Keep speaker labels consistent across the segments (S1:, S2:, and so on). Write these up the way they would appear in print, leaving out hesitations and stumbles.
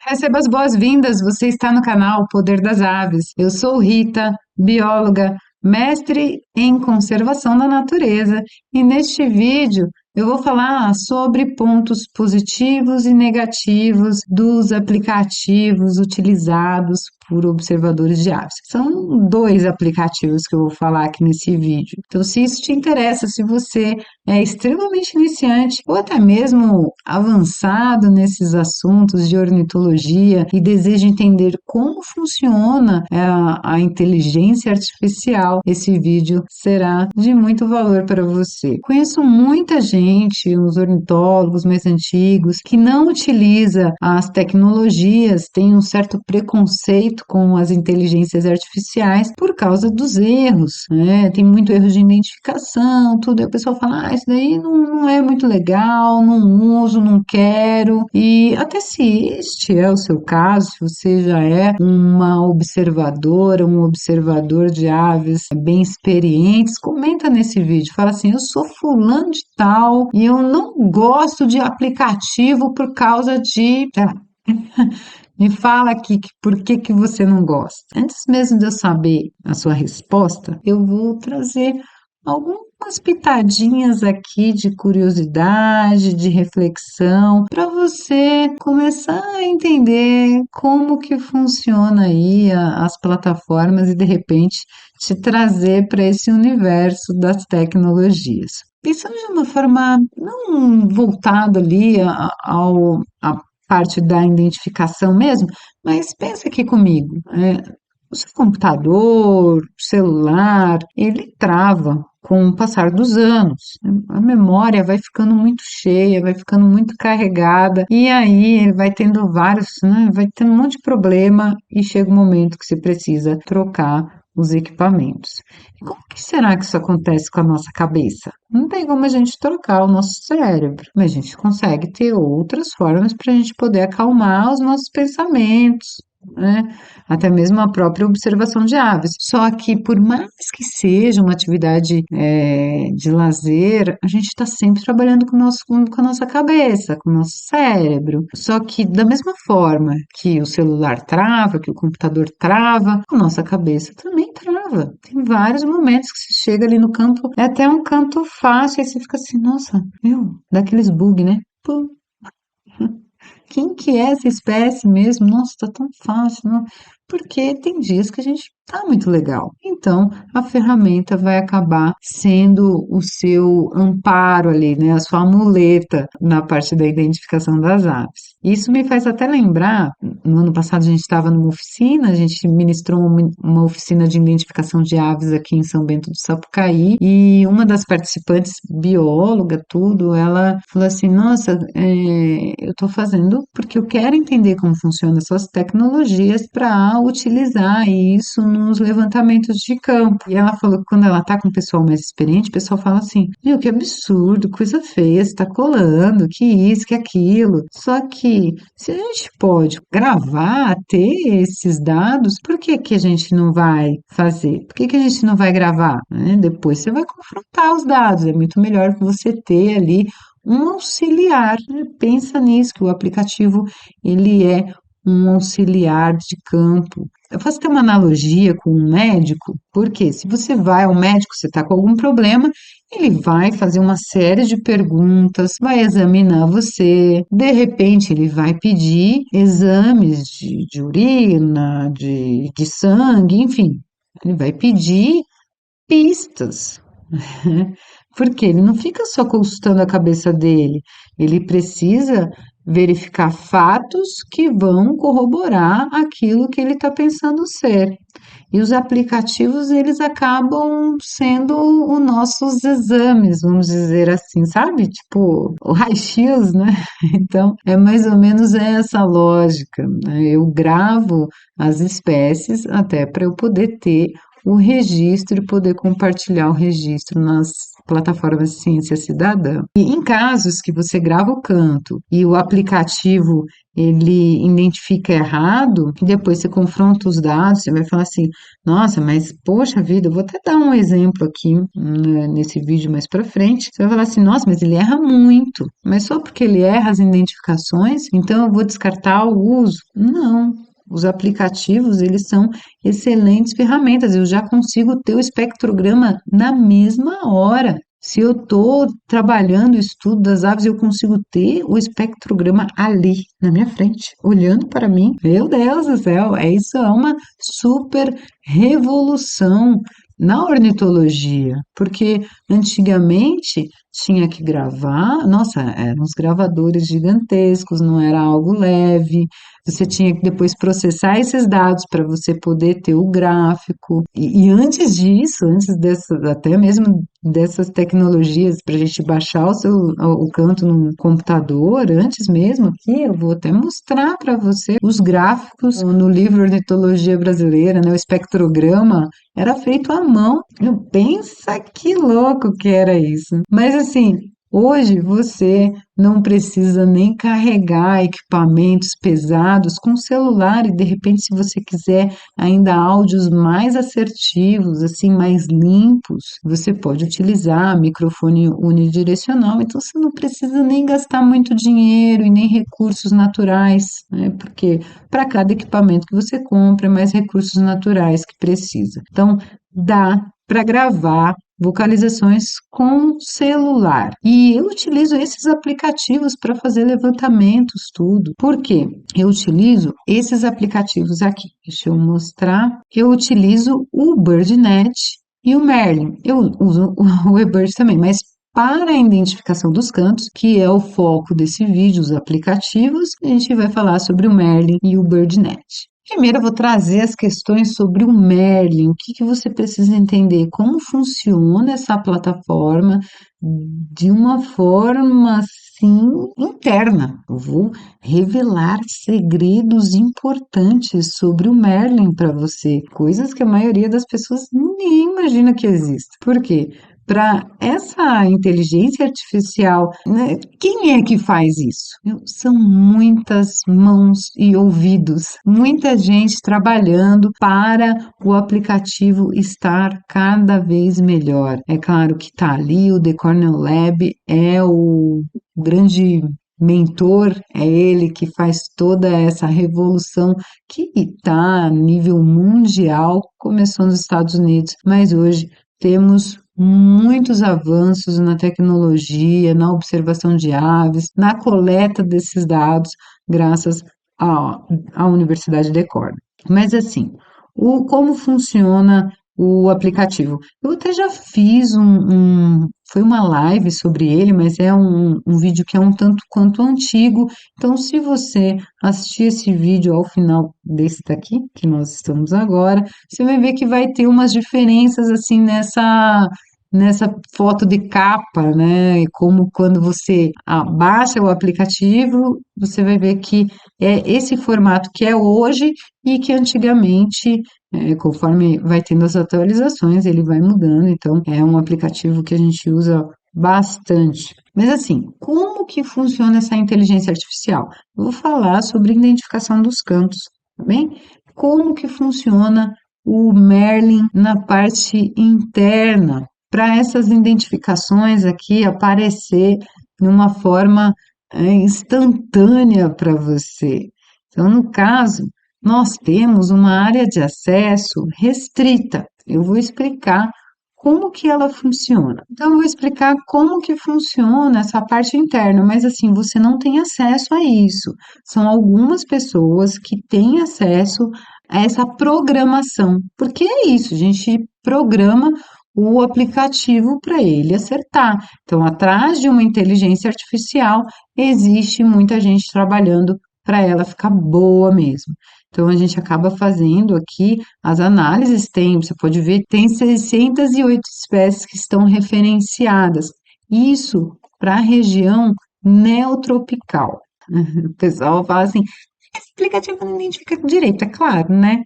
S1: Receba as boas-vindas. Você está no canal Poder das Aves. Eu sou Rita, bióloga, mestre em conservação da natureza, e neste vídeo eu vou falar sobre pontos positivos e negativos dos aplicativos utilizados por observadores de aves. São dois aplicativos que eu vou falar aqui nesse vídeo. Então, se isso te interessa, se você é extremamente iniciante ou até mesmo avançado nesses assuntos de ornitologia e deseja entender como funciona a inteligência artificial, esse vídeo será de muito valor para você. Conheço muita gente, os ornitólogos mais antigos, que não utiliza as tecnologias, tem um certo preconceito com as inteligências artificiais por causa dos erros, né? Tem muito erro de identificação, tudo. Aí o pessoal fala, isso daí não é muito legal, não uso, não quero. E até se este é o seu caso, se você já é uma observadora, um observador de aves bem experientes, comenta nesse vídeo, fala assim, eu sou fulano de tal e eu não gosto de aplicativo por causa de... sei lá. Me fala aqui por que você não gosta. Antes mesmo de eu saber a sua resposta, eu vou trazer algumas pitadinhas aqui de curiosidade, de reflexão, para você começar a entender como que funciona aí as plataformas e de repente te trazer para esse universo das tecnologias. Pensando de uma forma não voltada ali à parte da identificação mesmo, mas pensa aqui comigo, o seu computador, celular, ele trava com o passar dos anos. A memória vai ficando muito cheia, vai ficando muito carregada, e aí ele vai tendo vários, né, vai tendo um monte de problema e chega um momento que você precisa trocar os equipamentos. E como que será que isso acontece com a nossa cabeça? Não tem como a gente trocar o nosso cérebro, mas a gente consegue ter outras formas para a gente poder acalmar os nossos pensamentos, né? Até mesmo a própria observação de aves. Só que, por mais que seja uma atividade de lazer, a gente está sempre trabalhando com a nossa cabeça, com o nosso cérebro. Só que, da mesma forma que o celular trava, que o computador trava, a nossa cabeça também trava. Tem vários momentos que você chega ali no canto, é até um canto fácil, aí você fica assim, nossa, meu, daqueles bug, né? Pum. Quem que é essa espécie mesmo? Nossa, tá tão fácil, não? Porque tem dias que a gente tá muito legal. Então, a ferramenta vai acabar sendo o seu amparo ali, né? A sua muleta na parte da identificação das aves. Isso me faz até lembrar, no ano passado a gente estava numa oficina, a gente ministrou uma oficina de identificação de aves aqui em São Bento do Sapucaí, e uma das participantes, bióloga, tudo, ela falou assim, nossa, eu estou fazendo porque eu quero entender como funcionam essas tecnologias para utilizar isso nos levantamentos de campo. E ela falou que quando ela está com o pessoal mais experiente, o pessoal fala assim, viu, que absurdo, coisa feia, você está colando, que isso, que aquilo. Só que se a gente pode gravar, ter esses dados, por que que a gente não vai fazer? Por que que a gente não vai gravar, né? Depois você vai confrontar os dados, é muito melhor que você ter ali um auxiliar, né? Pensa nisso, que o aplicativo ele é um auxiliar de campo. Eu faço até uma analogia com um médico, porque se você vai ao médico, você está com algum problema, ele vai fazer uma série de perguntas, vai examinar você, de repente ele vai pedir exames de urina, de sangue, enfim, ele vai pedir pistas. Porque ele não fica só consultando a cabeça dele, ele precisa verificar fatos que vão corroborar aquilo que ele está pensando ser. E os aplicativos, eles acabam sendo os nossos exames, vamos dizer assim, sabe? Tipo, o raio-x, né? Então, é mais ou menos essa lógica, né? Eu gravo as espécies até para eu poder ter o registro e poder compartilhar o registro nas plataforma Ciência Cidadã. E em casos que você grava o canto e o aplicativo ele identifica errado, e depois você confronta os dados, você vai falar assim, nossa, mas poxa vida, eu vou até dar um exemplo aqui né, nesse vídeo mais pra frente. Você vai falar assim, nossa, mas ele erra muito. Mas só porque ele erra as identificações, então eu vou descartar o uso? Não. Os aplicativos, eles são excelentes ferramentas. Eu já consigo ter o espectrograma na mesma hora. Se eu estou trabalhando o estudo das aves, eu consigo ter o espectrograma ali, na minha frente, olhando para mim. Meu Deus do céu, isso é uma super revolução na ornitologia, porque antigamente tinha que gravar, nossa, eram uns gravadores gigantescos, não era algo leve, você tinha que depois processar esses dados para você poder ter o gráfico. E antes disso, até mesmo dessas tecnologias para a gente baixar o canto no computador, antes mesmo aqui, eu vou até mostrar para você os gráficos no livro Ornitologia Brasileira, né, o espectrograma era feito à mão. Pensa que louco que era isso. Mas assim, hoje você não precisa nem carregar equipamentos pesados com celular e de repente, se você quiser ainda áudios mais assertivos, assim, mais limpos, você pode utilizar microfone unidirecional. Então você não precisa nem gastar muito dinheiro e nem recursos naturais, né? Porque para cada equipamento que você compra, é mais recursos naturais que precisa. Então, dá para gravar vocalizações com celular. E eu utilizo esses aplicativos para fazer levantamentos, tudo. Por quê? Eu utilizo esses aplicativos aqui. Deixa eu mostrar. Eu utilizo o BirdNet e o Merlin. Eu uso o eBird também, mas para a identificação dos cantos, que é o foco desse vídeo, os aplicativos, a gente vai falar sobre o Merlin e o BirdNet. Primeiro, eu vou trazer as questões sobre o Merlin, o que você precisa entender, como funciona essa plataforma de uma forma assim interna. Eu vou revelar segredos importantes sobre o Merlin para você, coisas que a maioria das pessoas nem imagina que existem. Por quê? Para essa inteligência artificial, né, quem é que faz isso? São muitas mãos e ouvidos, muita gente trabalhando para o aplicativo estar cada vez melhor. É claro que está ali, o The Cornell Lab é o grande mentor, é ele que faz toda essa revolução que está a nível mundial, começou nos Estados Unidos, mas hoje temos muitos avanços na tecnologia, na observação de aves, na coleta desses dados, graças à Universidade de Cornell. Mas assim, como funciona o aplicativo? Eu até já fiz foi uma live sobre ele, mas é um vídeo que é um tanto quanto antigo. Então, se você assistir esse vídeo ao final desse daqui, que nós estamos agora, você vai ver que vai ter umas diferenças assim nessa foto de capa, né? E como quando você baixa o aplicativo, você vai ver que é esse formato que é hoje e que antigamente, conforme vai tendo as atualizações, ele vai mudando. Então, é um aplicativo que a gente usa bastante. Mas assim, como que funciona essa inteligência artificial? Eu vou falar sobre identificação dos cantos, tá bem? Como que funciona o Merlin na parte interna, para essas identificações aqui aparecer de uma forma instantânea para você. Então, no caso, nós temos uma área de acesso restrita. Eu vou explicar como que ela funciona. Então, eu vou explicar como que funciona essa parte interna, mas assim, você não tem acesso a isso. São algumas pessoas que têm acesso a essa programação. Porque é isso, a gente programa o aplicativo para ele acertar. Então, atrás de uma inteligência artificial, existe muita gente trabalhando para ela ficar boa mesmo. Então, a gente acaba fazendo aqui as análises, você pode ver, tem 608 espécies que estão referenciadas. Isso para a região neotropical. O pessoal fala assim, esse aplicativo não identifica direito, é claro, né?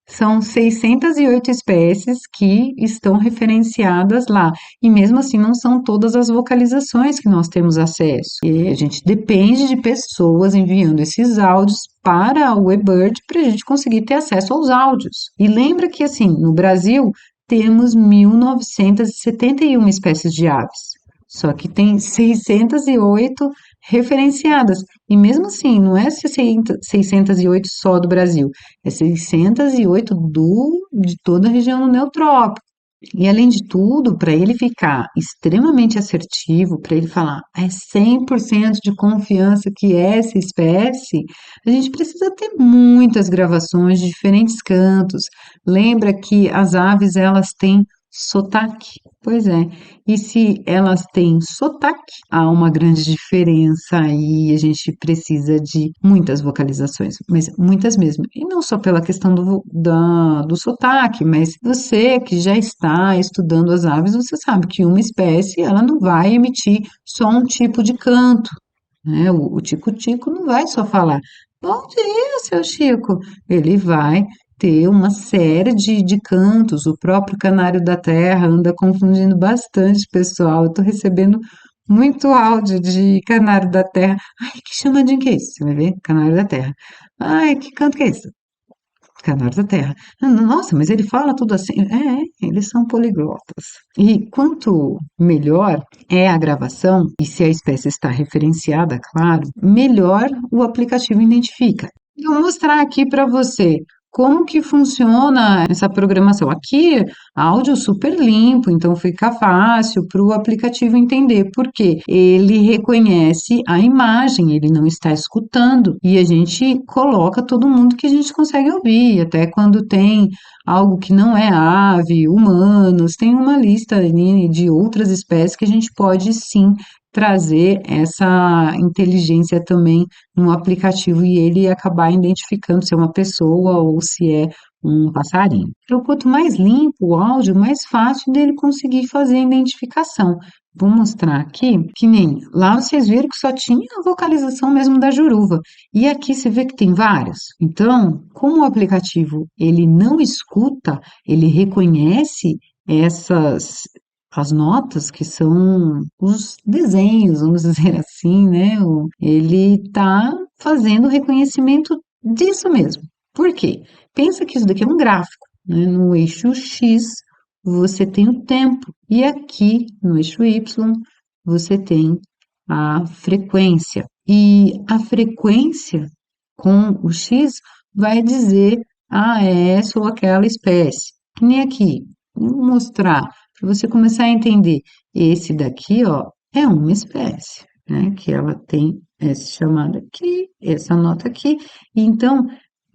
S1: São 608 espécies que estão referenciadas lá. E mesmo assim, não são todas as vocalizações que nós temos acesso. E a gente depende de pessoas enviando esses áudios para o eBird para a gente conseguir ter acesso aos áudios. E lembra que, assim, no Brasil temos 1971 espécies de aves. Só que tem 608 referenciadas. E mesmo assim, não é 608 só do Brasil, é 608 de toda a região do Neotrópico. E além de tudo, para ele ficar extremamente assertivo, para ele falar é 100% de confiança que é essa espécie, a gente precisa ter muitas gravações de diferentes cantos. Lembra que as aves elas têm sotaque? Pois é. E se elas têm sotaque, há uma grande diferença aí, a gente precisa de muitas vocalizações, mas muitas mesmo. E não só pela questão do sotaque, mas você que já está estudando as aves, você sabe que uma espécie, ela não vai emitir só um tipo de canto, né? O tico-tico não vai só falar, bom dia, seu Chico. Ele vai ter uma série de cantos. O próprio canário da terra anda confundindo bastante, pessoal. Eu tô recebendo muito áudio de canário da terra. Ai, que chamadinho que é isso? Você vai ver? Canário da terra. Ai, que canto que é esse? Canário da terra. Ah, nossa, mas ele fala tudo assim. Eles são poliglotas. E quanto melhor é a gravação, e se a espécie está referenciada, claro, melhor o aplicativo identifica. Eu vou mostrar aqui para você como que funciona essa programação. Aqui, áudio super limpo, então fica fácil para o aplicativo entender, porque ele reconhece a imagem, ele não está escutando, e a gente coloca todo mundo que a gente consegue ouvir, até quando tem algo que não é ave, humanos, tem uma lista ali de outras espécies que a gente pode sim trazer essa inteligência também no aplicativo e ele acabar identificando se é uma pessoa ou se é um passarinho. Então, quanto mais limpo o áudio, mais fácil dele conseguir fazer a identificação. Vou mostrar aqui, que nem lá vocês viram que só tinha a vocalização mesmo da juruva. E aqui você vê que tem vários. Então, como o aplicativo ele não escuta, ele reconhece essas as notas, que são os desenhos, vamos dizer assim, né? Ele está fazendo o reconhecimento disso mesmo. Por quê? Pensa que isso daqui é um gráfico, né? No eixo X você tem o tempo e aqui no eixo Y você tem a frequência. E a frequência com o X vai dizer é essa ou aquela espécie. Que nem aqui. Vou mostrar para você começar a entender. Esse daqui, ó, é uma espécie, né? Que ela tem essa chamada aqui, essa nota aqui. Então,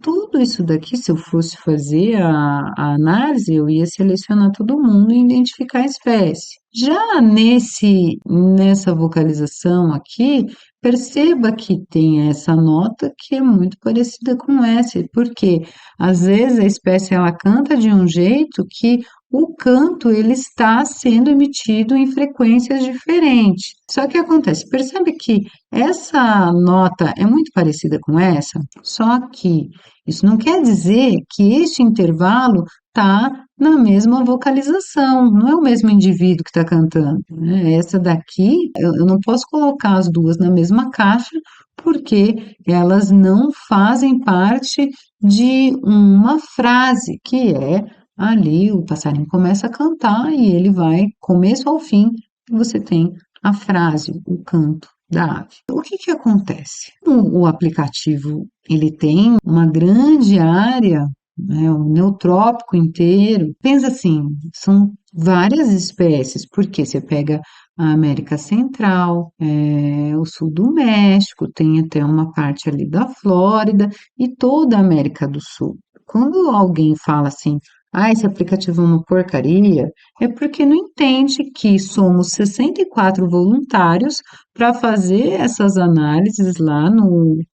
S1: tudo isso daqui, se eu fosse fazer a análise, eu ia selecionar todo mundo e identificar a espécie. Já nessa vocalização aqui, perceba que tem essa nota que é muito parecida com essa, porque às vezes a espécie ela canta de um jeito que o canto ele está sendo emitido em frequências diferentes. Só que acontece, percebe que essa nota é muito parecida com essa, só que isso não quer dizer que este intervalo está na mesma vocalização, não é o mesmo indivíduo que está cantando, né? Essa daqui, eu não posso colocar as duas na mesma caixa, porque elas não fazem parte de uma frase, que é ali o passarinho começa a cantar e ele vai, começo ao fim, você tem a frase, o canto da ave. O que que acontece? O aplicativo, ele tem uma grande área, né, o neotrópico inteiro. Pensa assim, são várias espécies, porque você pega a América Central, o sul do México, tem até uma parte ali da Flórida e toda a América do Sul. Quando alguém fala assim, esse aplicativo é uma porcaria, é porque não entende que somos 64 voluntários para fazer essas análises lá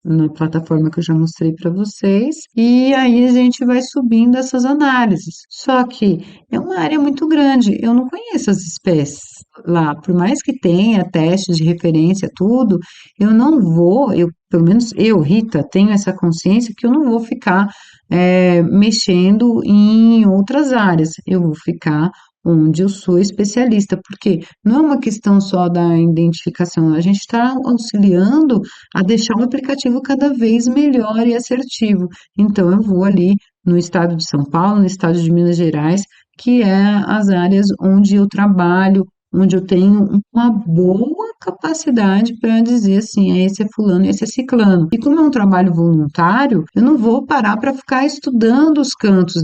S1: na plataforma que eu já mostrei para vocês, e aí a gente vai subindo essas análises. Só que é uma área muito grande, eu não conheço as espécies lá, por mais que tenha testes de referência, tudo, eu não vou, pelo menos eu, Rita, tenho essa consciência que eu não vou ficar mexendo em outras áreas, eu vou ficar onde eu sou especialista, porque não é uma questão só da identificação, a gente está auxiliando a deixar o aplicativo cada vez melhor e assertivo. Então, eu vou ali no estado de São Paulo, no estado de Minas Gerais, que é as áreas onde eu trabalho, onde eu tenho uma boa capacidade para dizer assim, esse é fulano, esse é ciclano. E como é um trabalho voluntário, eu não vou parar para ficar estudando os cantos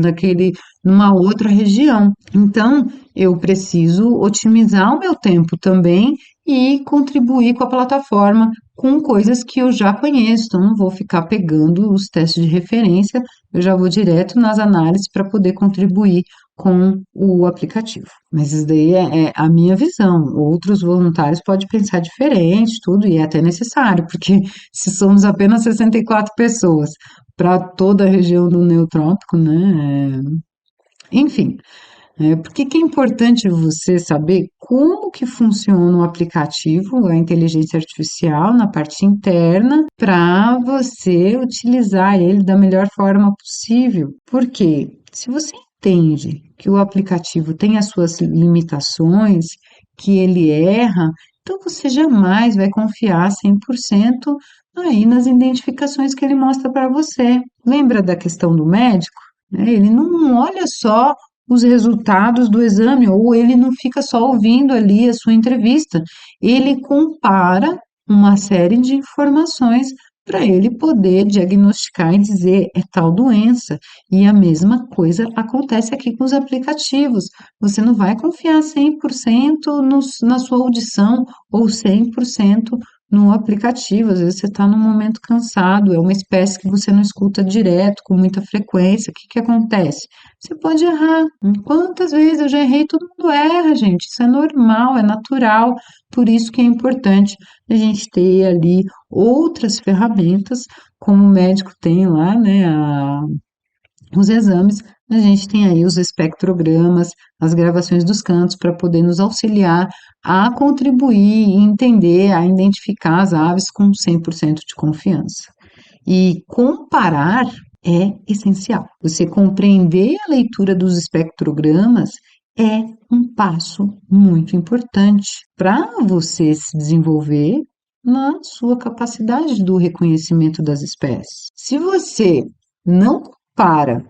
S1: numa outra região. Então, eu preciso otimizar o meu tempo também e contribuir com a plataforma com coisas que eu já conheço. Então, não vou ficar pegando os testes de referência, eu já vou direto nas análises para poder contribuir com o aplicativo. Mas isso daí é a minha visão. Outros voluntários podem pensar diferente, tudo, e é até necessário, porque se somos apenas 64 pessoas para toda a região do Neotrópico, né? Enfim, por que que é importante você saber como que funciona o aplicativo, a inteligência artificial na parte interna, para você utilizar ele da melhor forma possível? Porque se você entende que o aplicativo tem as suas limitações, que ele erra, então você jamais vai confiar 100% aí nas identificações que ele mostra para você. Lembra da questão do médico? Ele não olha só os resultados do exame, ou ele não fica só ouvindo ali a sua entrevista, ele compara uma série de informações para ele poder diagnosticar e dizer é tal doença. E a mesma coisa acontece aqui com os aplicativos. Você não vai confiar 100% na sua audição ou 100% no aplicativo. Às vezes você está num momento cansado, é uma espécie que você não escuta direto, com muita frequência. O que que acontece? Você pode errar. Quantas vezes eu já errei? Todo mundo erra, gente. Isso é normal, é natural. Por isso que é importante a gente ter ali outras ferramentas, como o médico tem lá, né, os exames, a gente tem aí os espectrogramas, as gravações dos cantos para poder nos auxiliar a contribuir e entender, a identificar as aves com 100% de confiança. E comparar é essencial. Você compreender a leitura dos espectrogramas é um passo muito importante para você se desenvolver na sua capacidade do reconhecimento das espécies. Se você não compara,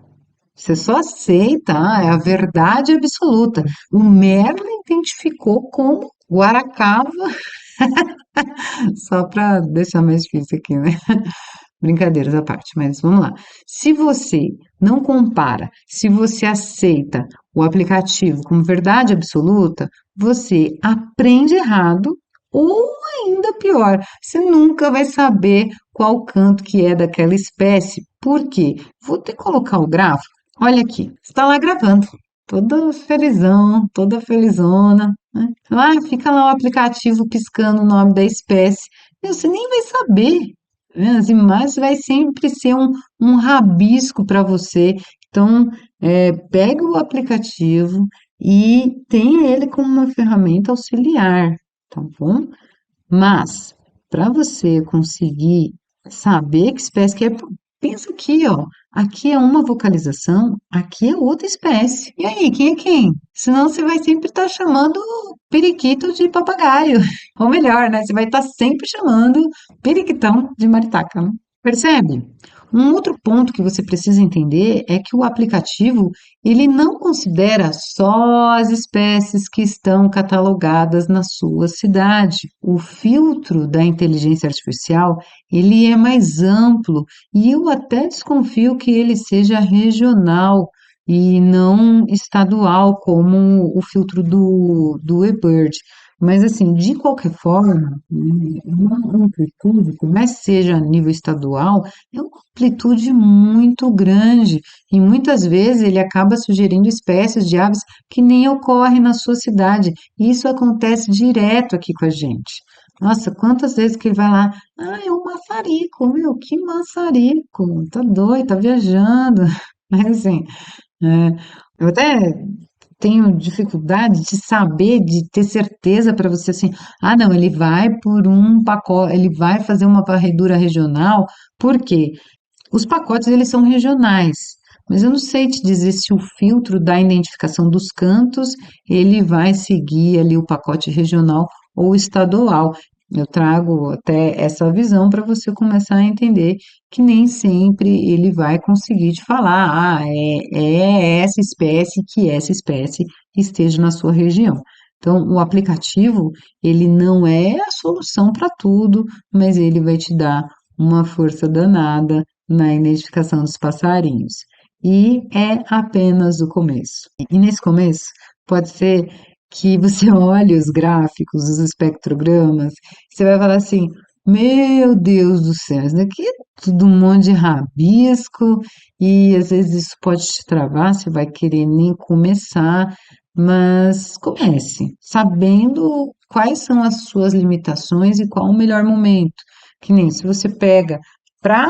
S1: você só aceita, é a verdade absoluta. O Merlin identificou como guaracava, só para deixar mais difícil aqui, né? Brincadeiras à parte, mas vamos lá. Se você não compara, se você aceita o aplicativo como verdade absoluta, você aprende errado ou ainda pior, você nunca vai saber qual canto que é daquela espécie. Por quê? Vou ter que colocar o gráfico. Olha aqui, está lá gravando, toda felizão, toda felizona, né? Lá fica lá o aplicativo piscando o nome da espécie. Você nem vai saber, né? As imagens vai sempre ser um rabisco para você. Então, pega o aplicativo e tenha ele como uma ferramenta auxiliar, tá bom? Mas, para você conseguir saber que espécie que é, pensa aqui, ó. Aqui é uma vocalização, aqui é outra espécie. E aí, quem é quem? Senão você vai sempre estar chamando periquito de papagaio. Ou melhor, né? Você vai estar sempre chamando periquitão de maritaca, né? Percebe? Um outro ponto que você precisa entender é que o aplicativo, ele não considera só as espécies que estão catalogadas na sua cidade. O filtro da inteligência artificial, ele é mais amplo e eu até desconfio que ele seja regional e não estadual, como o filtro do eBird. Mas, assim, de qualquer forma, né, uma amplitude, por mais que seja a nível estadual, é uma amplitude muito grande e muitas vezes ele acaba sugerindo espécies de aves que nem ocorrem na sua cidade. E isso acontece direto aqui com a gente. Nossa, quantas vezes que ele vai lá, ah, é um maçarico, meu, que maçarico, tá doido, tá viajando. Mas assim, é, eu até tenho dificuldade de saber, de ter certeza para você assim, ah, não, ele vai por um pacote, ele vai fazer uma varredura regional, por quê? Os pacotes, eles são regionais, mas eu não sei te dizer se o filtro da identificação dos cantos, ele vai seguir ali o pacote regional ou estadual. Eu trago até essa visão para você começar a entender que nem sempre ele vai conseguir te falar, é essa espécie que essa espécie esteja na sua região. Então, o aplicativo, ele não é a solução para tudo, mas ele vai te dar uma força danada na identificação dos passarinhos. E é apenas o começo. E nesse começo, pode ser que você olhe os gráficos, os espectrogramas, você vai falar assim: meu Deus do céu, isso daqui é tudo um monte de rabisco, e às vezes isso pode te travar, você vai querer nem começar, mas comece, sabendo quais são as suas limitações e qual o melhor momento. Que nem se você pega para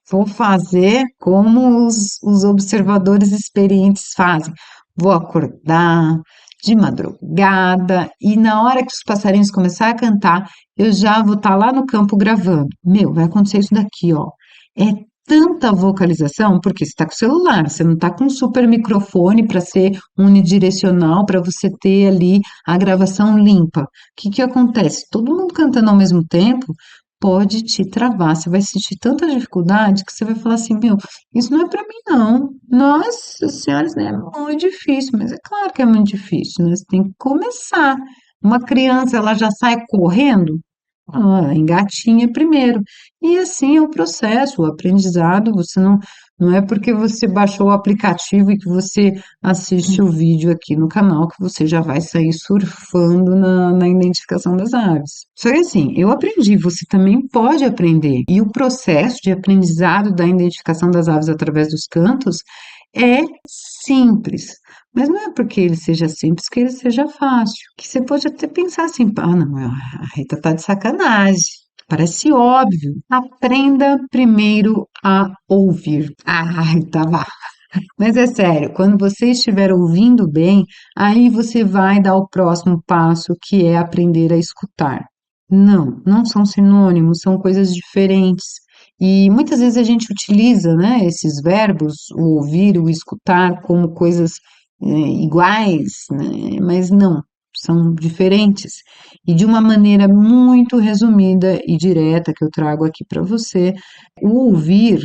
S1: vou fazer como os observadores experientes fazem. Vou acordar de madrugada e na hora que os passarinhos começar a cantar, eu já vou estar lá no campo gravando. Meu, vai acontecer isso daqui, ó. É tanta vocalização, porque você está com o celular, você não está com um super microfone para ser unidirecional, para você ter ali a gravação limpa. O que que acontece? Todo mundo cantando ao mesmo tempo, pode te travar. Você vai sentir tanta dificuldade que você vai falar assim, meu, isso não é para mim, não. Nossa senhora, isso é muito difícil, mas é claro que é muito difícil, né? Você tem que começar. Uma criança, ela já sai correndo, ah, engatinha primeiro. E assim é o processo, o aprendizado, você não é porque você baixou o aplicativo e que você assiste o vídeo aqui no canal que você já vai sair surfando na identificação das aves. Só que assim, eu aprendi, você também pode aprender. E o processo de aprendizado da identificação das aves através dos cantos é simples. Mas não é porque ele seja simples que ele seja fácil. Que você pode até pensar assim, ah, não, a Rita tá de sacanagem. Parece óbvio. Aprenda primeiro a ouvir. Ah, Rita, vá. Mas é sério, quando você estiver ouvindo bem, aí você vai dar o próximo passo, que é aprender a escutar. Não, não são sinônimos, são coisas diferentes. E muitas vezes a gente utiliza, né, esses verbos, o ouvir, o escutar, como coisas iguais, né, mas não, são diferentes. E de uma maneira muito resumida e direta que eu trago aqui para você, o ouvir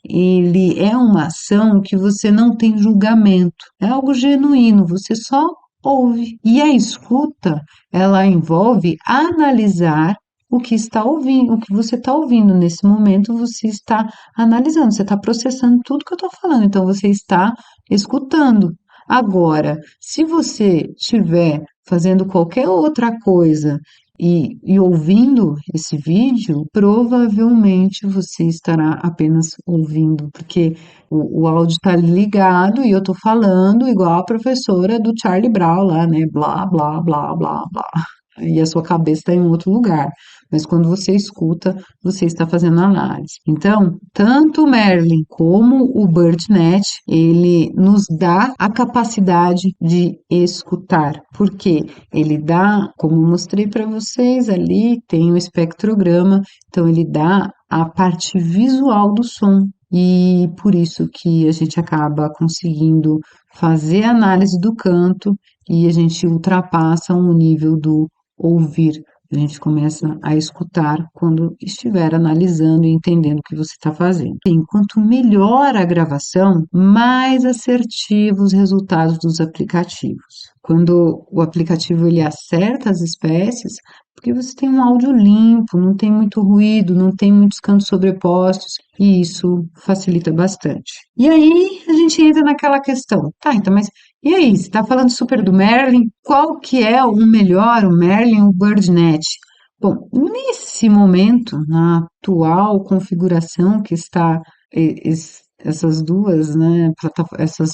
S1: ele é uma ação que você não tem julgamento, é algo genuíno, você só ouve. E a escuta, ela envolve analisar o que está ouvindo, o que você está ouvindo nesse momento, você está analisando, você está processando tudo que eu estou falando, então você está escutando. Agora, se você estiver fazendo qualquer outra coisa e ouvindo esse vídeo, provavelmente você estará apenas ouvindo, porque o áudio está ligado e eu estou falando igual a professora do Charlie Brown lá, né? Blá, blá, blá, blá, blá. E a sua cabeça está em outro lugar. Mas quando você escuta, você está fazendo análise. Então, tanto o Merlin como o BirdNet, ele nos dá a capacidade de escutar. Por quê? Ele dá, como eu mostrei para vocês ali, tem o espectrograma, então ele dá a parte visual do som. E por isso que a gente acaba conseguindo fazer análise do canto e a gente ultrapassa o nível do ouvir. A gente começa a escutar quando estiver analisando e entendendo o que você está fazendo. Enquanto melhor a gravação, mais assertivos os resultados dos aplicativos. Quando o aplicativo ele acerta as espécies, porque você tem um áudio limpo, não tem muito ruído, não tem muitos cantos sobrepostos, e isso facilita bastante. E aí a gente entra naquela questão, tá, então, mas e aí, você está falando super do Merlin, qual que é o melhor, o Merlin ou o BirdNet? Bom, nesse momento, na atual configuração que está essas duas, né, essas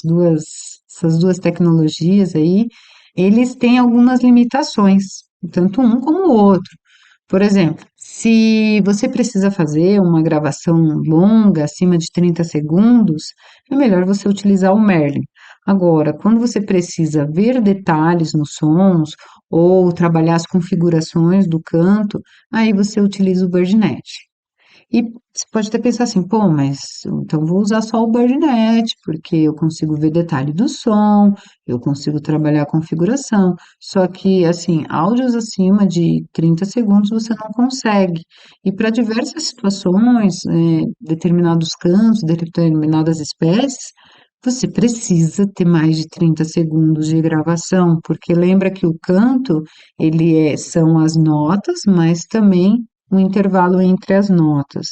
S1: duas tecnologias aí, eles têm algumas limitações, tanto um como o outro. Por exemplo, se você precisa fazer uma gravação longa, acima de 30 segundos, é melhor você utilizar o Merlin. Agora, quando você precisa ver detalhes nos sons ou trabalhar as configurações do canto, aí você utiliza o BirdNet. E você pode até pensar assim, pô, mas então vou usar só o BirdNet, porque eu consigo ver detalhe do som, eu consigo trabalhar a configuração. Só que, assim, áudios acima de 30 segundos você não consegue. E para diversas situações, determinados cantos, determinadas espécies, você precisa ter mais de 30 segundos de gravação, porque lembra que o canto, são as notas, mas também um intervalo entre as notas.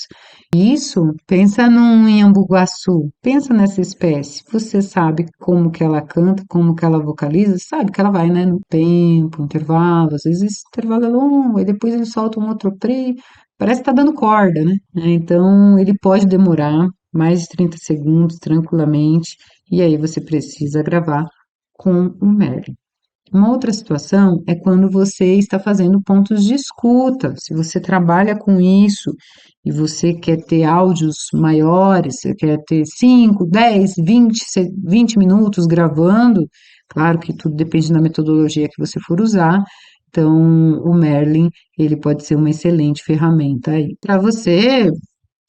S1: Isso, pensa num Iambuguaçu, pensa nessa espécie. Você sabe como que ela canta, como que ela vocaliza, sabe que ela vai, né, no tempo, intervalo, às vezes esse intervalo é longo, e depois ele solta um outro pre, parece que tá dando corda, né? Então, ele pode demorar mais de 30 segundos tranquilamente, e aí você precisa gravar com o Merlin. Uma outra situação é quando você está fazendo pontos de escuta. Se você trabalha com isso e você quer ter áudios maiores, você quer ter 5, 10, 20 minutos gravando, claro que tudo depende da metodologia que você for usar. Então, o Merlin, ele pode ser uma excelente ferramenta aí para você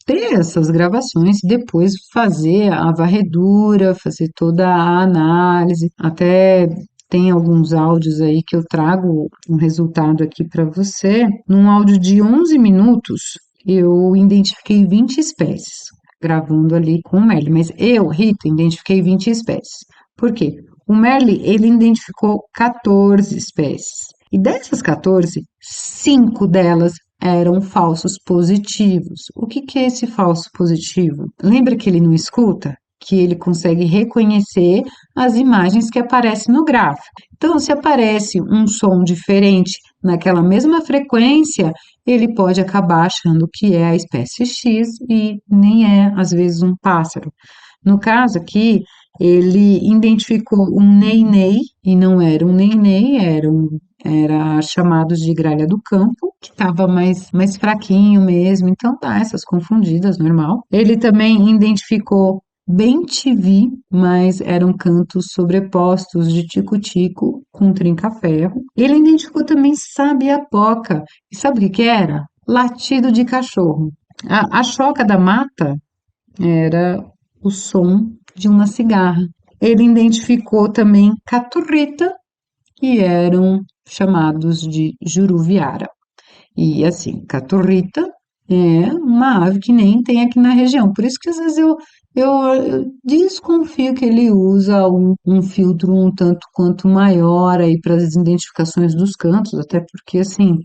S1: ter essas gravações e depois fazer a varredura, fazer toda a análise. Até tem alguns áudios aí que eu trago um resultado aqui para você. Num áudio de 11 minutos, eu identifiquei 20 espécies, gravando ali com o Merle. Mas eu, Rita, identifiquei 20 espécies. Por quê? O Merle, ele identificou 14 espécies. E dessas 14, 5 delas eram falsos positivos. O que que é esse falso positivo? Lembra que ele não escuta? Que ele consegue reconhecer as imagens que aparecem no gráfico. Então, se aparece um som diferente naquela mesma frequência, ele pode acabar achando que é a espécie X e nem é, às vezes, um pássaro. No caso aqui, ele identificou um nei-nei, e não era um nei-nei, era chamados de gralha do campo, que estava mais fraquinho mesmo, então dá essas confundidas, normal. Ele também identificou bem TV, mas eram cantos sobrepostos de tico-tico com trinca-ferro. Ele identificou também sabiapoca, e sabe o que que era? Latido de cachorro. A choca da mata era o som de uma cigarra. Ele identificou também caturrita, que eram chamados de juruviara. E assim, caturrita é uma ave que nem tem aqui na região. Por isso que às vezes eu desconfio que ele usa um filtro um tanto quanto maior aí para as identificações dos cantos, até porque assim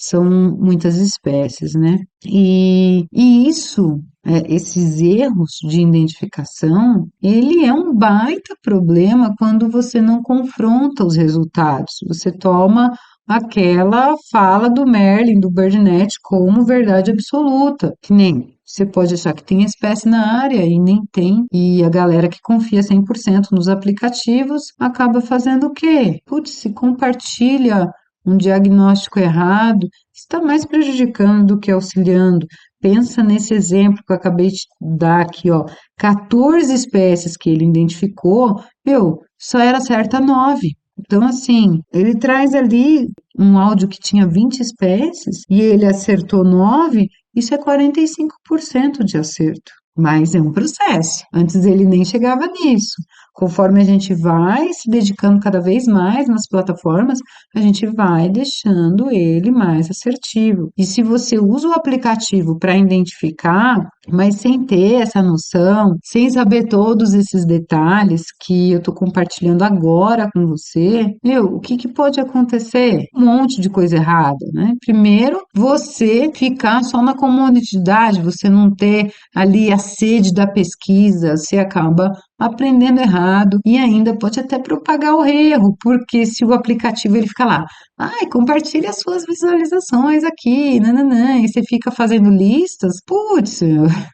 S1: são muitas espécies, né? E isso, esses erros de identificação, ele é um baita problema quando você não confronta os resultados. Você toma aquela fala do Merlin, do BirdNet, como verdade absoluta, que nem você pode achar que tem espécie na área e nem tem, e a galera que confia 100% nos aplicativos acaba fazendo o quê? Putz, se compartilha um diagnóstico errado, está mais prejudicando do que auxiliando. Pensa nesse exemplo que eu acabei de dar aqui, ó, 14 espécies que ele identificou, meu, só era certa 9. Então, assim, ele traz ali um áudio que tinha 20 espécies e ele acertou 9, isso é 45% de acerto. Mas é um processo. Antes ele nem chegava nisso. Conforme a gente vai se dedicando cada vez mais nas plataformas, a gente vai deixando ele mais assertivo. E se você usa o aplicativo para identificar, mas sem ter essa noção, sem saber todos esses detalhes que eu estou compartilhando agora com você, meu, o que que pode acontecer? Um monte de coisa errada, né? Primeiro, você ficar só na comodidade, você não ter ali a sede da pesquisa, você acaba aprendendo errado e ainda pode até propagar o erro, porque se o aplicativo ele fica lá, ai, compartilhe as suas visualizações aqui, nananã, e você fica fazendo listas, putz,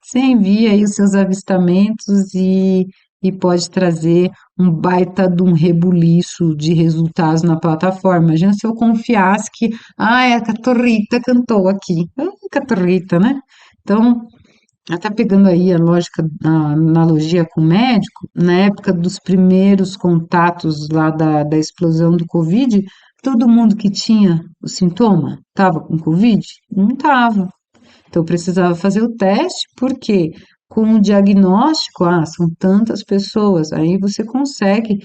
S1: você envia aí os seus avistamentos e pode trazer um baita de um rebuliço de resultados na plataforma. Imagina se eu confiasse que, a Catorrita cantou aqui. Catorrita, né? Então, até pegando aí a lógica, a analogia com o médico, na época dos primeiros contatos lá da explosão do Covid, todo mundo que tinha o sintoma estava com Covid? Não estava. Então, precisava fazer o teste, porque com o diagnóstico, são tantas pessoas, aí você consegue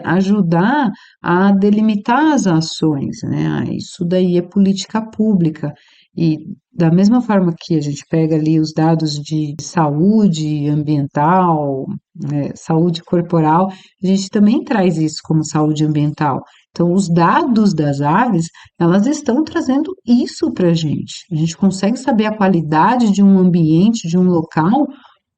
S1: ajudar a delimitar as ações, né? Isso daí é política pública. E da mesma forma que a gente pega ali os dados de saúde ambiental, saúde corporal, a gente também traz isso como saúde ambiental. Então, os dados das aves, elas estão trazendo isso para a gente. A gente consegue saber a qualidade de um ambiente, de um local,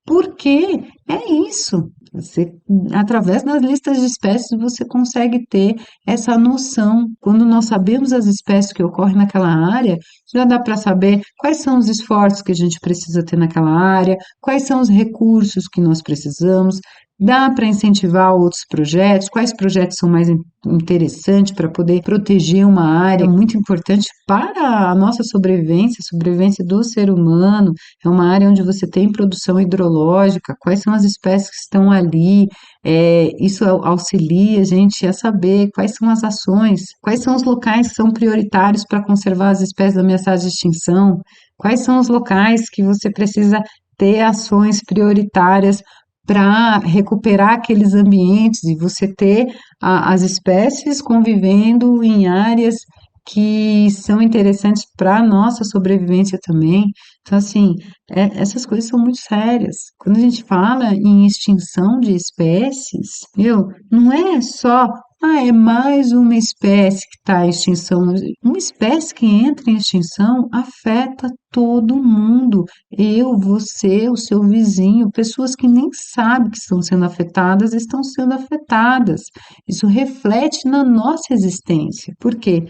S1: porque é isso. Você, através das listas de espécies, você consegue ter essa noção. Quando nós sabemos as espécies que ocorrem naquela área, já dá para saber quais são os esforços que a gente precisa ter naquela área, quais são os recursos que nós precisamos. Dá para incentivar outros projetos, quais projetos são mais interessantes para poder proteger uma área muito importante para a nossa sobrevivência, a sobrevivência do ser humano. É uma área onde você tem produção hidrológica, quais são as espécies que estão ali, isso auxilia a gente a saber quais são as ações, quais são os locais que são prioritários para conservar as espécies ameaçadas de extinção, quais são os locais que você precisa ter ações prioritárias para recuperar aqueles ambientes e você ter as espécies convivendo em áreas que são interessantes para a nossa sobrevivência também. Então, assim, essas coisas são muito sérias. Quando a gente fala em extinção de espécies, viu, não é só, é mais uma espécie que está em extinção. Uma espécie que entra em extinção afeta todo mundo. Eu, você, o seu vizinho, pessoas que nem sabem que estão sendo afetadas, estão sendo afetadas. Isso reflete na nossa existência. Por quê?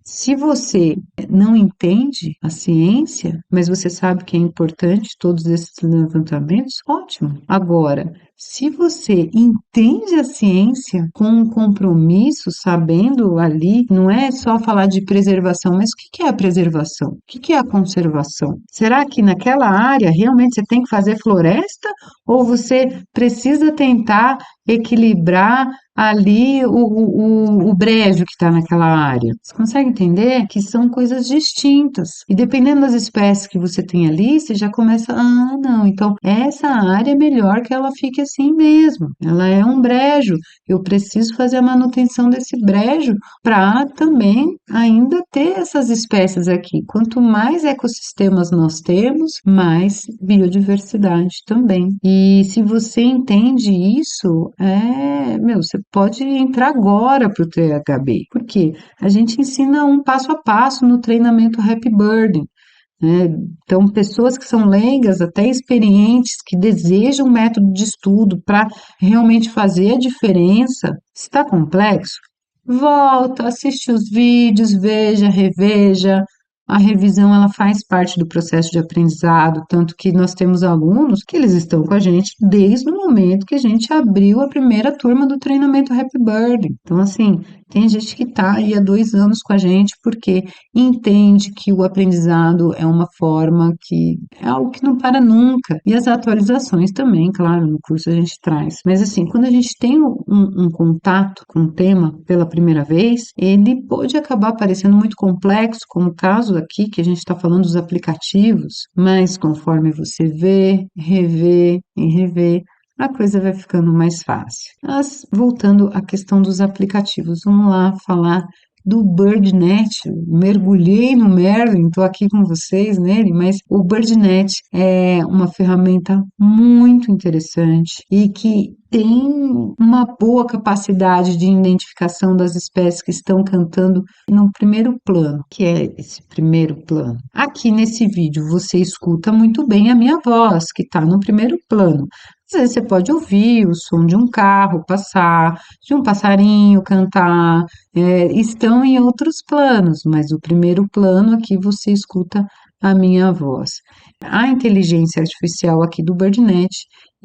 S1: Se você não entende a ciência, mas você sabe que é importante todos esses levantamentos, ótimo. Agora, se você entende a ciência com um compromisso, sabendo ali, não é só falar de preservação, mas o que é a preservação? O que é a conservação? Será que naquela área realmente você tem que fazer floresta ou você precisa tentar equilibrar ali o brejo que está naquela área? Você consegue entender que são coisas distintas. E dependendo das espécies que você tem ali, você já começa, não, então essa área é melhor que ela fique assim mesmo. Ela é um brejo. Eu preciso fazer a manutenção desse brejo para também ainda ter essas espécies aqui. Quanto mais ecossistemas nós temos, mais biodiversidade também. E se você entende isso, você pode entrar agora para o THB. Por quê? A gente ensina um passo a passo no treinamento Happy Bird, né? Então, pessoas que são leigas, até experientes, que desejam um método de estudo para realmente fazer a diferença. Se está complexo, volta, assiste os vídeos, veja, reveja. A revisão ela faz parte do processo de aprendizado, tanto que nós temos alunos que eles estão com a gente desde o momento que a gente abriu a primeira turma do treinamento Happy Bird. Então, assim, tem gente que está aí há 2 anos com a gente porque entende que o aprendizado é uma forma que é algo que não para nunca. E as atualizações também, claro, no curso a gente traz. Mas assim, quando a gente tem um contato com o tema pela primeira vez, ele pode acabar parecendo muito complexo, como o caso aqui que a gente está falando dos aplicativos, mas conforme você vê, revê e revê, a coisa vai ficando mais fácil. Mas, voltando à questão dos aplicativos, vamos lá falar do BirdNet. Mergulhei no Merlin, estou aqui com vocês nele, mas o BirdNet é uma ferramenta muito interessante e que tem uma boa capacidade de identificação das espécies que estão cantando no primeiro plano, que é esse primeiro plano. Aqui nesse vídeo você escuta muito bem a minha voz, que está no primeiro plano. Às vezes você pode ouvir o som de um carro passar, de um passarinho cantar, estão em outros planos, mas o primeiro plano aqui você escuta a minha voz. A inteligência artificial aqui do BirdNet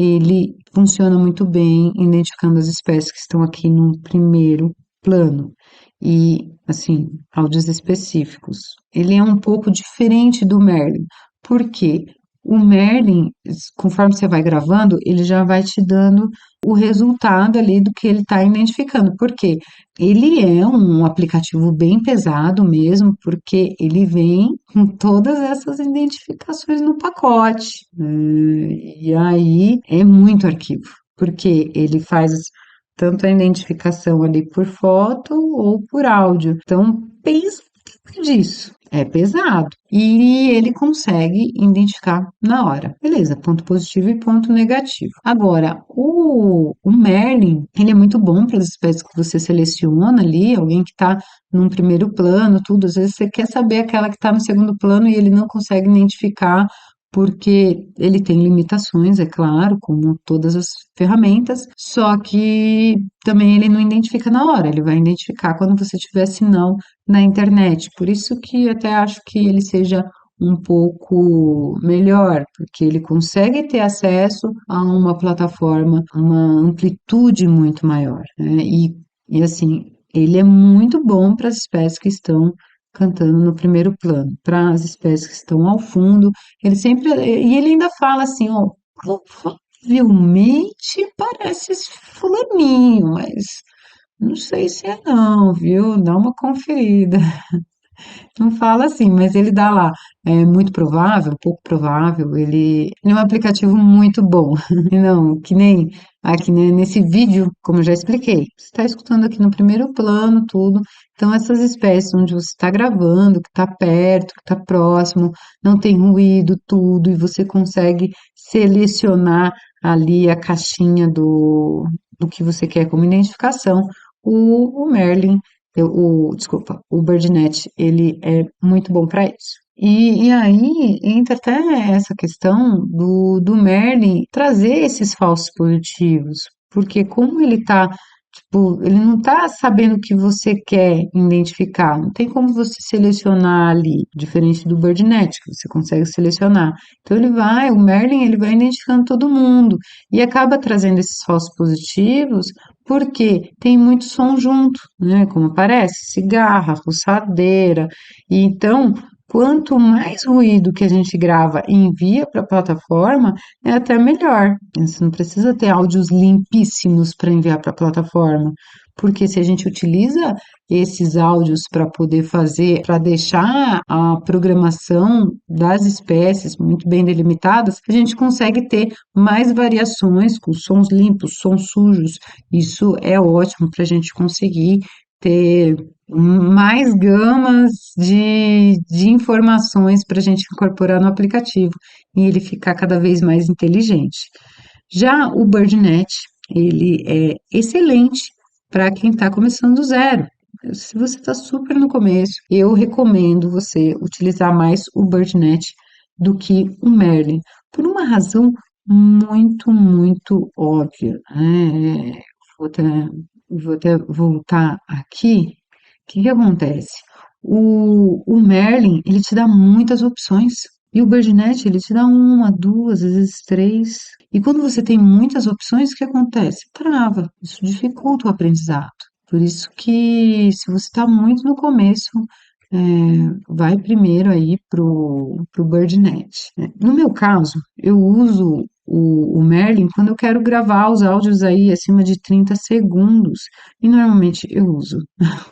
S1: ele funciona muito bem identificando as espécies que estão aqui no primeiro plano. E, assim, áudios específicos. Ele é um pouco diferente do Merlin. Por quê? O Merlin, conforme você vai gravando, ele já vai te dando o resultado ali do que ele está identificando. Por quê? Ele é um aplicativo bem pesado mesmo, porque ele vem com todas essas identificações no pacote. E aí é muito arquivo, porque ele faz tanto a identificação ali por foto ou por áudio. Então, pensa disso. É pesado. E ele consegue identificar na hora. Beleza, ponto positivo e ponto negativo. Agora, o Merlin, ele é muito bom para as espécies que você seleciona ali, alguém que está num primeiro plano, tudo. Às vezes você quer saber aquela que está no segundo plano e ele não consegue identificar porque ele tem limitações, é claro, como todas as ferramentas, só que também ele não identifica na hora, ele vai identificar quando você tiver sinal na internet. Por isso que até acho que ele seja um pouco melhor, porque ele consegue ter acesso a uma plataforma, uma amplitude muito maior, né? E assim, ele é muito bom para as espécies que estão cantando no primeiro plano, para as espécies que estão ao fundo, ele sempre, e ele ainda fala assim, ó, provavelmente parece esse fulaninho, mas não sei se é não, viu? Dá uma conferida. Não fala assim, mas ele dá lá, é muito provável, pouco provável, ele é um aplicativo muito bom. E não, que nem aqui né, nesse vídeo, como eu já expliquei, você está escutando aqui no primeiro plano tudo, então essas espécies onde você está gravando, que está perto, que está próximo, não tem ruído, tudo, e você consegue selecionar ali a caixinha do que você quer como identificação, o Merlin desculpa, o BirdNet, ele é muito bom para isso. E aí entra até essa questão do Merlin trazer esses falsos positivos, porque como ele tá, tipo, ele não tá sabendo o que você quer identificar, não tem como você selecionar ali, diferente do BirdNet, que você consegue selecionar. Então o Merlin, ele vai identificando todo mundo e acaba trazendo esses falsos positivos porque tem muito som junto, né? Como aparece, cigarra, roçadeira. E então, quanto mais ruído que a gente grava e envia para a plataforma, é até melhor. Você não precisa ter áudios limpíssimos para enviar para a plataforma. Porque se a gente utiliza esses áudios para poder fazer, para deixar a programação das espécies muito bem delimitadas, a gente consegue ter mais variações com sons limpos, sons sujos, isso é ótimo para a gente conseguir ter mais gamas de informações para a gente incorporar no aplicativo e ele ficar cada vez mais inteligente. Já o BirdNet, ele é excelente para quem está começando do zero. Se você está super no começo, eu recomendo você utilizar mais o BirdNet do que o Merlin, por uma razão muito óbvia, né? Vou até voltar aqui. O que que acontece? O Merlin, ele te dá muitas opções. E o BirdNet, ele te dá uma, duas, às vezes três. E quando você tem muitas opções, o que acontece? Trava. Isso dificulta o aprendizado. Por isso que, se você está muito no começo, é, vai primeiro aí pro BirdNet, né? No meu caso, eu uso o Merlin quando eu quero gravar os áudios aí acima de 30 segundos. E normalmente eu uso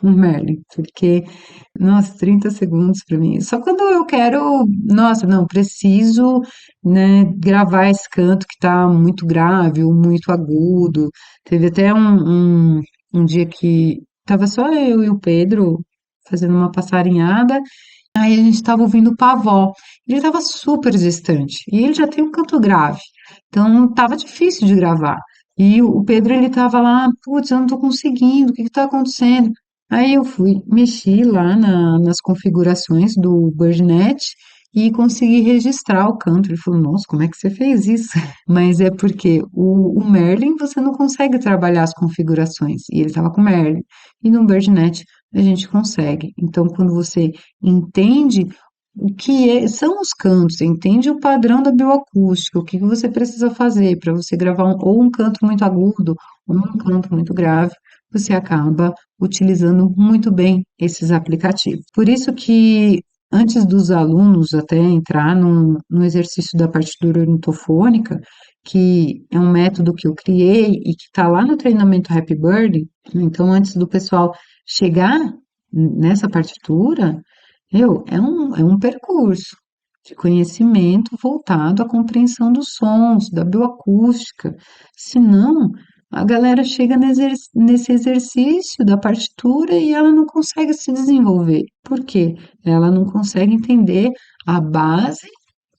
S1: o Merlin, porque, nossa, 30 segundos para mim. Só quando eu quero, nossa, não, preciso, né, gravar esse canto que tá muito grave ou muito agudo. Teve até um dia que tava só eu e o Pedro fazendo uma passarinhada, aí a gente estava ouvindo o pavó. Ele estava super distante e ele já tem um canto grave, então estava difícil de gravar. E o Pedro ele estava lá, putz, eu não estou conseguindo, o que está acontecendo? Aí eu fui, mexi lá nas configurações do BirdNet e consegui registrar o canto. Ele falou, nossa, como é que você fez isso? Mas é porque o Merlin você não consegue trabalhar as configurações, e ele estava com o Merlin. E no BirdNet a gente consegue. Então, quando você entende são os cantos, entende o padrão da bioacústica, o que que você precisa fazer para você gravar ou um canto muito agudo ou um canto muito grave, você acaba utilizando muito bem esses aplicativos. Por isso que antes dos alunos até entrar no exercício da partitura ortofônica, que é um método que eu criei e que está lá no treinamento Happy Bird, então antes do pessoal chegar nessa partitura, é um percurso de conhecimento voltado à compreensão dos sons, da bioacústica. Senão, a galera chega nesse exercício da partitura e ela não consegue se desenvolver. Por quê? Ela não consegue entender a base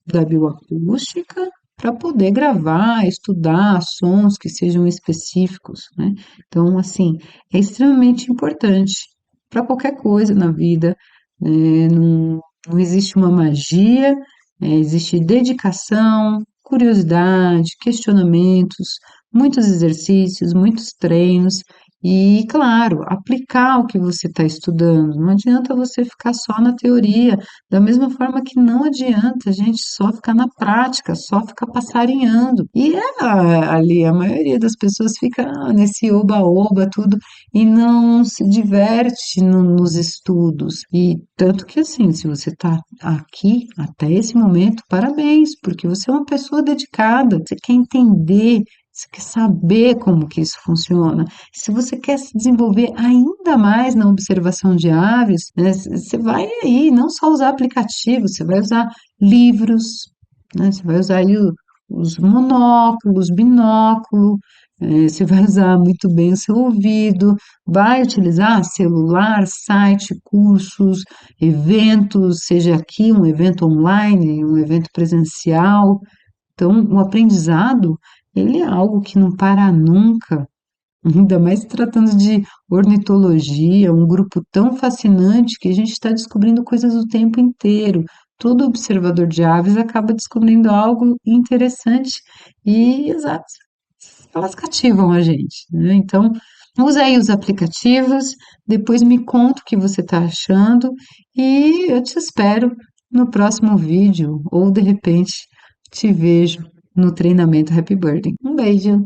S1: da bioacústica para poder gravar, estudar sons que sejam específicos, né? Então, assim, é extremamente importante para qualquer coisa na vida. Não existe uma magia, existe dedicação, curiosidade, questionamentos, muitos exercícios, muitos treinos e, claro, aplicar o que você está estudando. Não adianta você ficar só na teoria, da mesma forma que não adianta a gente só ficar na prática, só ficar passarinhando. E ali a maioria das pessoas fica nesse oba-oba, tudo, e não se diverte nos estudos. E tanto que assim, se você está aqui até esse momento, parabéns, porque você é uma pessoa dedicada, você quer entender. Você quer saber como que isso funciona. Se você quer se desenvolver ainda mais na observação de aves, né, você vai aí não só usar aplicativos, você vai usar livros, né, você vai usar aí os monóculos, binóculo, você vai usar muito bem o seu ouvido, vai utilizar celular, site, cursos, eventos, seja aqui um evento online, um evento presencial. Então, o aprendizado, ele é algo que não para nunca. Ainda mais se tratando de ornitologia, um grupo tão fascinante que a gente está descobrindo coisas o tempo inteiro. Todo observador de aves acaba descobrindo algo interessante e exato, elas cativam a gente, né? Então, usa aí os aplicativos, depois me conta o que você está achando e eu te espero no próximo vídeo ou de repente te vejo no treinamento Happy Birthday. Um beijo!